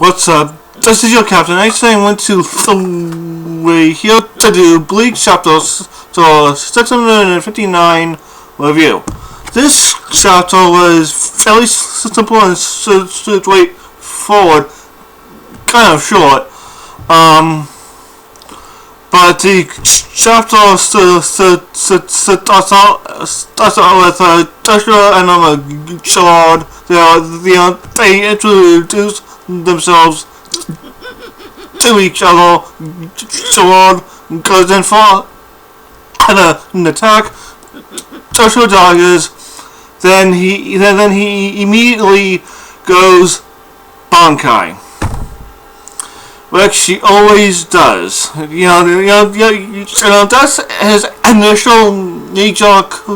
What's up? This is your captain. I went to the here to do Bleach Chapter 659 review. This chapter was fairly simple and straightforward, kind of short. But the chapter starts out with Joshua and Chard. They introduce themselves to each other. Chard goes in for an attack. Joshua dodges. Then he immediately goes Bankai, which she always does. That's his initial knee-jerk,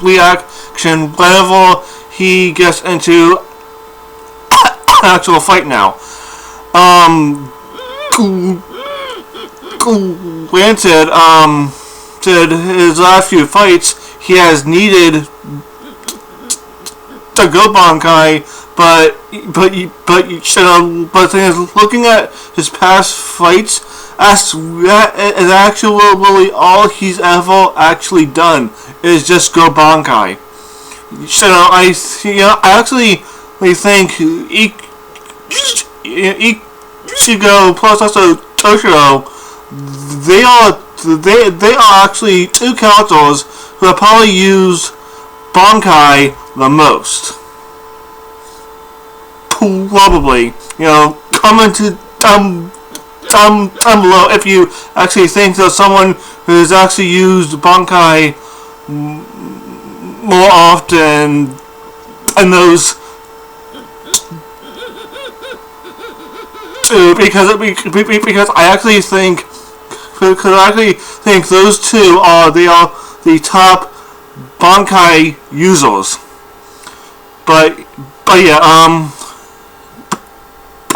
reaction whenever he gets into an actual fight now. Granted, his last few fights, he has needed to go Bankai, but the thing is, looking at his past fights, that is actually all he's ever actually done is just go Bankai. I actually think Ichigo plus also Toshiro, they are actually two characters who have probably used Bankai the most. Probably, comment down below if you actually think there's someone who has actually used Bankai more often than those two, because I actually think those two are the top Bankai users. But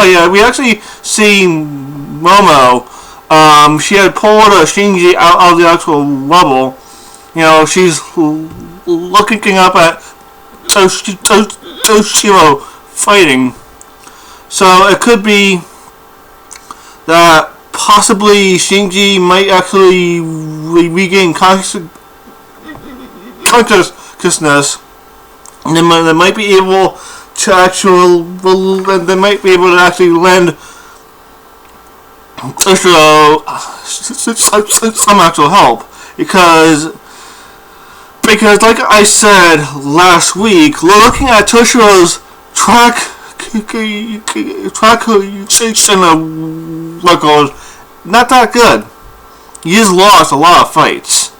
yeah, we actually see Momo. She had pulled Shinji out of the actual level. She's looking up at Toshiro fighting. So it could be that possibly Shinji might actually regain consciousness, and they might be able to actually lend Toshiro some actual help, because like I said last week, looking at Toshiro's track record, not that good. He's lost a lot of fights.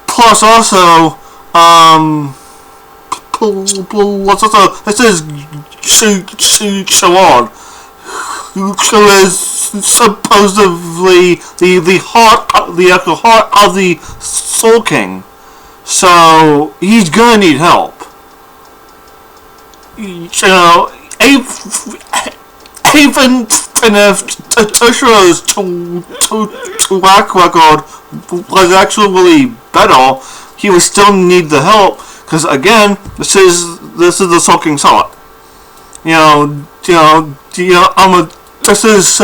Plus also, this is Chard, who is supposedly the actual heart of the Soul King. So he's gonna need help. Even if Toshiro's track record was actually better, he would still need the help, because again, this is the Soul King's heart. This is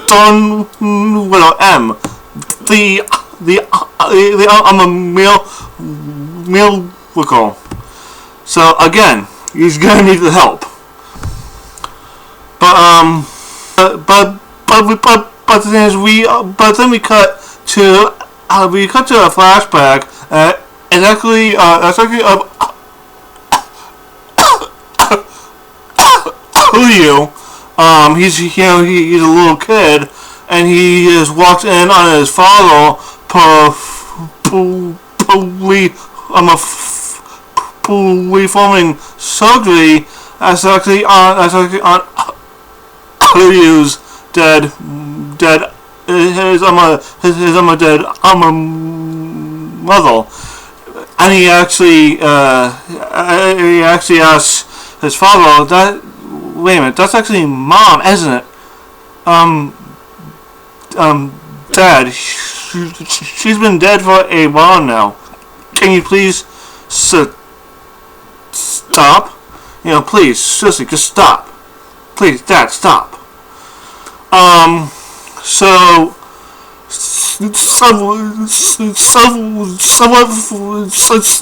done with an M. I'm a miracle. So again, he's gonna need the help. But the thing is, then we cut to a flashback. It's actually Uryu. He's a little kid, and he just walks in on his father performing surgery. That's actually on Uryu's dead his dead mother, and he actually asks his father, wait a minute, that's actually Mom, isn't it? Dad, she's been dead for a while now. Can you please stop? Please, seriously, just stop. Please, Dad, stop. So,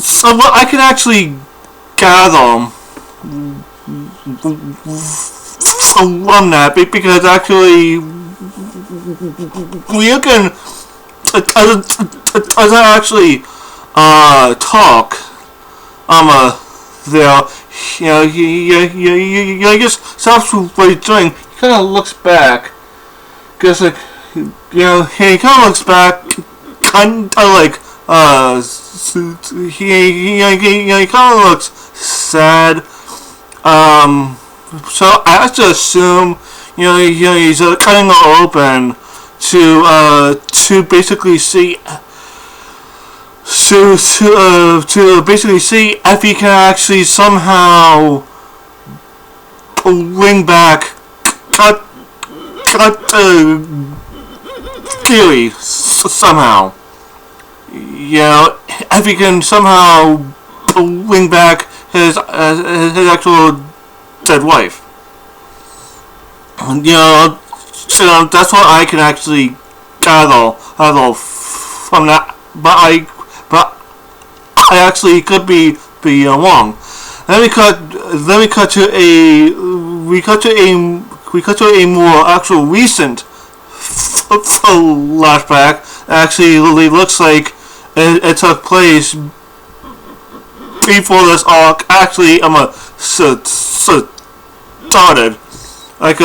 somewhat I can actually gather from that, because actually you can doesn't actually talk there. He just stops what he's doing. He kind of looks back, because he kind of looks back, kind of like he kind of looks sad. So I have to assume, he's cutting it open to basically see. To basically see if he can actually somehow bring back Kiwi somehow. If he can somehow bring back his actual dead wife. So that's what I can actually gather from that. But I actually could be wrong. Then we cut to a more actual recent flashback. Actually, it looks like it took place before this arc actually started. Like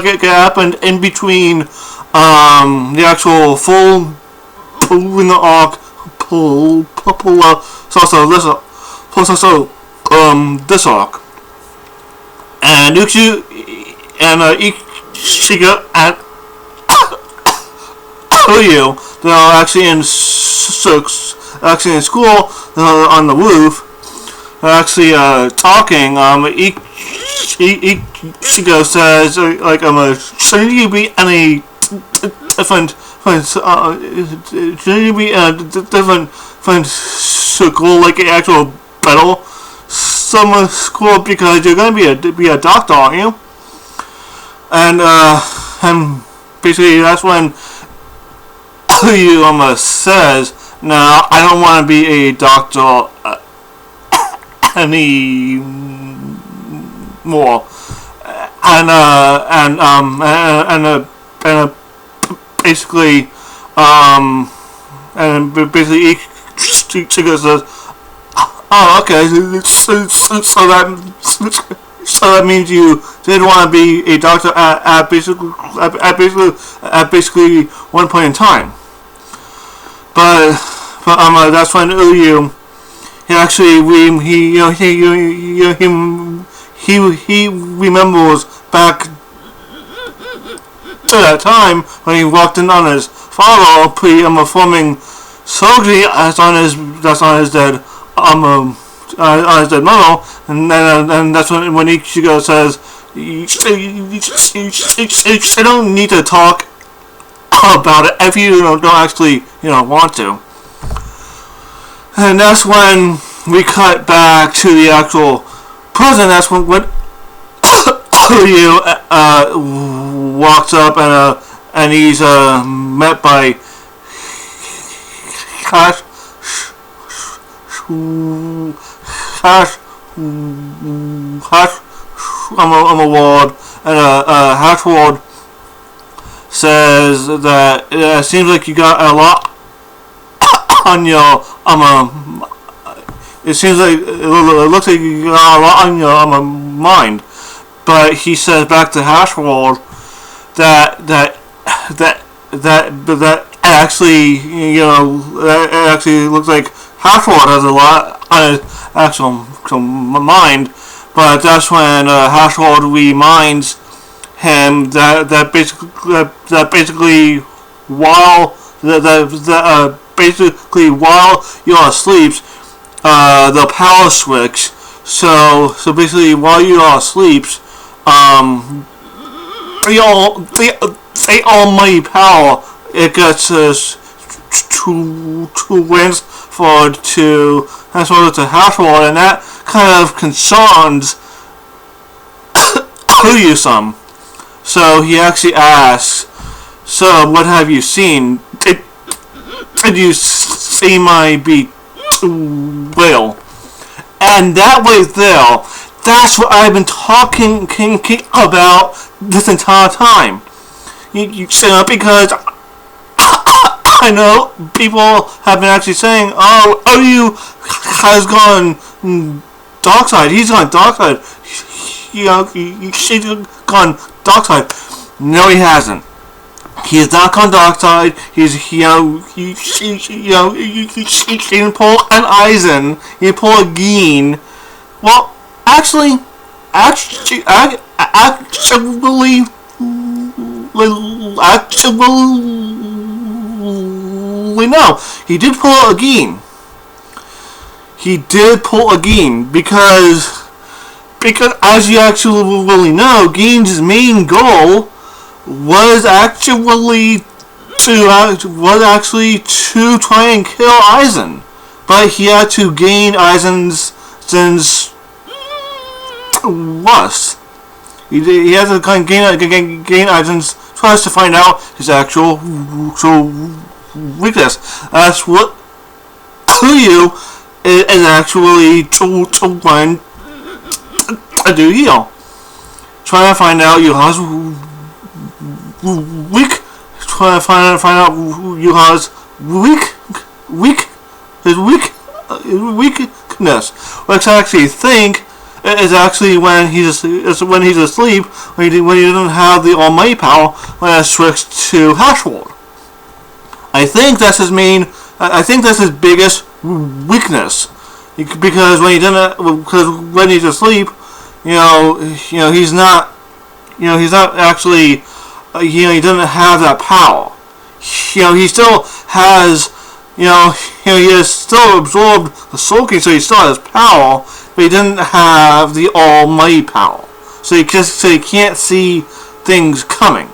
it happened in between the actual full pulling the arc this arc, and Ichigo and Uryu, they're actually in school. They're on the roof. They're actually talking. Ichigo says, shouldn't you be any different? Shouldn't you be in a different school, like an actual battle summer school, because you're gonna be a doctor, aren't you? And basically that's when Uryu says, "No, I don't want to be a doctor anymore." Basically, Chico says, "Oh, okay. So that means you didn't want to be a doctor at basically one point in time." But that's when Uryu, he remembers back to that time when he walked in on his father performing surgery that's on his dead mother, and that's when Ichigo says, you don't need to talk about it if you don't actually want to. And that's when we cut back to the actual prison. That's when Uryu walks up, and he's met by Hash I'm a ward, and Hash Ward says that it seems like you got a lot on your it seems like it looks like you got a lot on your mind. But he says back to Hash Ward that actually it actually looks like Hash Ward has a lot on his actual mind. But that's when Hash Ward reminds him that basically while basically while you're asleep, the power switch. So basically while you are asleep, the almighty power, it gets to to transfer to Hashward, and that kind of concerns Uryu some. So he actually asks, "So what have you seen? Did you see my betrayal?" And that right there, that's what I've been talking about this entire time. Because I know people have been actually saying, "Oh, Uryu has gone dark side. He's gone dark side. She's gone dark side." No, he hasn't. He has not gone dark side. He didn't pull an Aizen. He didn't pull a Gin. Well, actually, no. He did pull a Gin. He did pull a Gin because as you actually really know, Gin's main goal was actually to try and kill Aizen, but he had to gain Aizen's lust. He had to kind of gain Aizen's trust to find out his actual weakness. That's what Uryu is actually trying to do here. Trying to find out Yuha's weak. Trying to find out Yuha's his weakness. Which I actually think is actually when he's asleep, when he doesn't have the almighty power, when it switched to Hashward. I think that's his biggest weakness, because when he's asleep, he's not actually, he doesn't have that power. He still has, he has still absorbed the Soul King, so he still has power, but he doesn't have the almighty power. So he can't see things coming.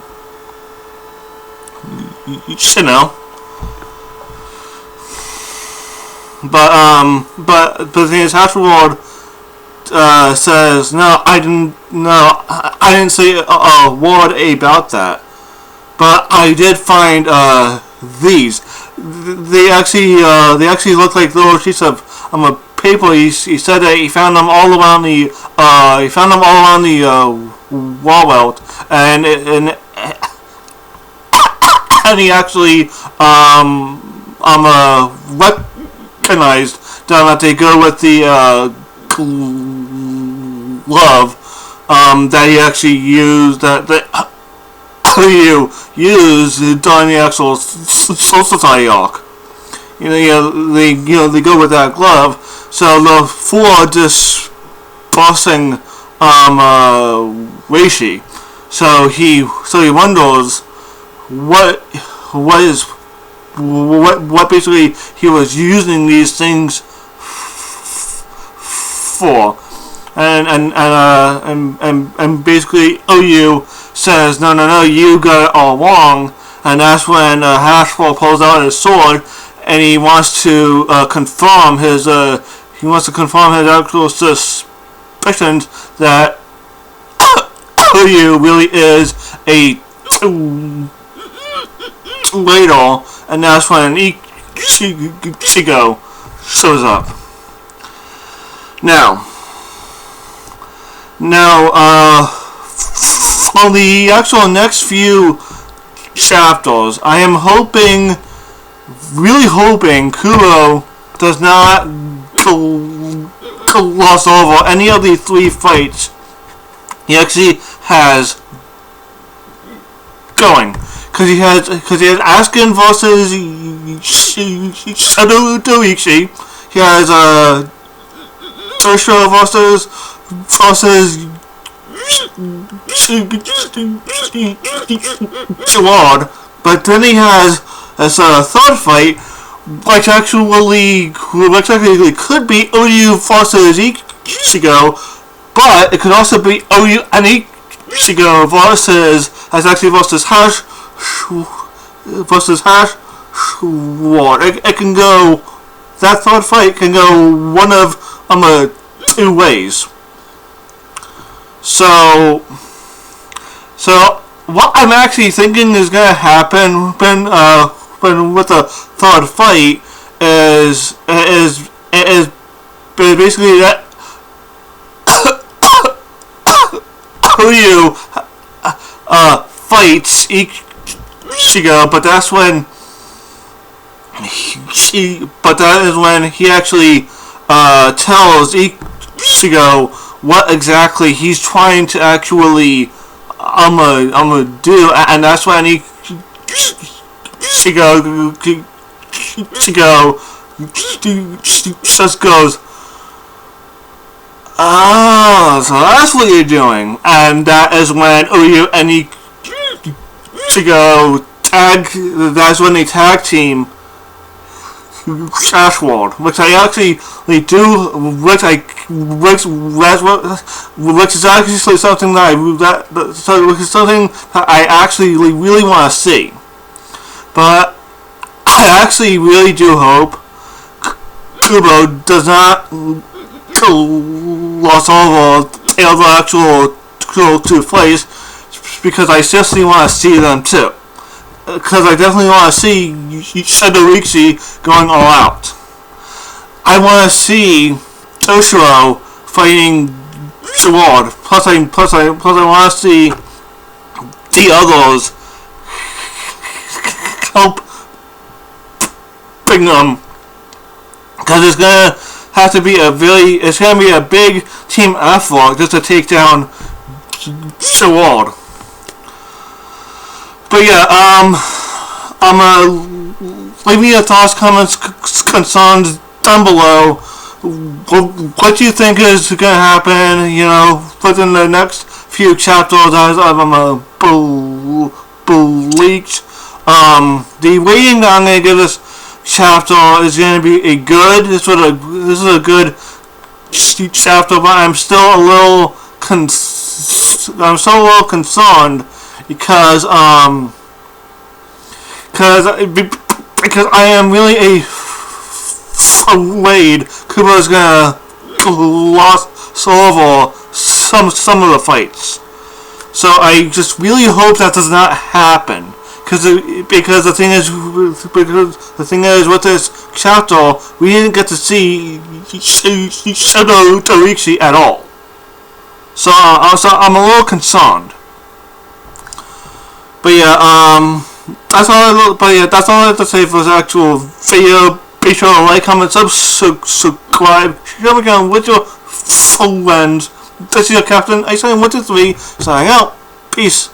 But the thing is, Hashward says, "No, I didn't say a word about that. But I did find these. They actually look like little sheets of paper." He said that he found them all around the wall belt, and he actually recognized that they go with the glove that he actually used, that Uryu used during the actual Soul Society arc. They go with that glove. So the four dispersing Reishi. So he wonders what basically he was using these things for, and basically Uryu says, no, you got it all wrong. And that's when Hashwell pulls out his sword, and he wants to confirm his actual suspicions that Uryu really is a traitor, and that's when Ichigo shows up. Now, for the actual next few chapters, I am really hoping Kuro does not gloss over any of the three fights he actually has going. Because he has Askin versus Doichi. He has Tursho versus Gerard. But then he has this third fight, which actually could be Uryu versus Ichigo, but it could also be Uryu and Ichigo versus Hashward. It can go that third fight can go one of two ways. So what I'm actually thinking is gonna happen when with the third fight is basically that Uryu fights Ichigo, but that is when he actually tells Ichigo what exactly he's trying to actually do, and that's when Ichigo just goes, oh, so that's what you're doing. And that is when Uryu and Ichigo that's when they tag team Trash World, which I actually do, which is actually something that I actually really want to see. But I actually really do hope Kubo does not lost all the tails of actual two plays, because I seriously want to see them too. Because I definitely want to see Shadorichi going all out. I want to see Toshiro fighting Sword. Plus I want to see the others helping them. Because it's gonna have to be it's gonna be a big team effort just to take down Sword. But yeah, leave me your thoughts, comments, concerns down below. What do you think is gonna happen, within the next few chapters of Bleach? The rating I'm gonna give this chapter is gonna be a good. This is a good chapter, but I'm still a little concerned because I am really afraid Kubo's gonna lose over some of the fights. So I just really hope that does not happen. Because the thing is with this chapter, we didn't get to see Shadorichi at all. So I'm a little concerned. But yeah, that's all I have to say for this actual video. Be sure to like, comment, subscribe, share again with your friends. This is your captain. I say 1, 2, 3. Signing out. Peace.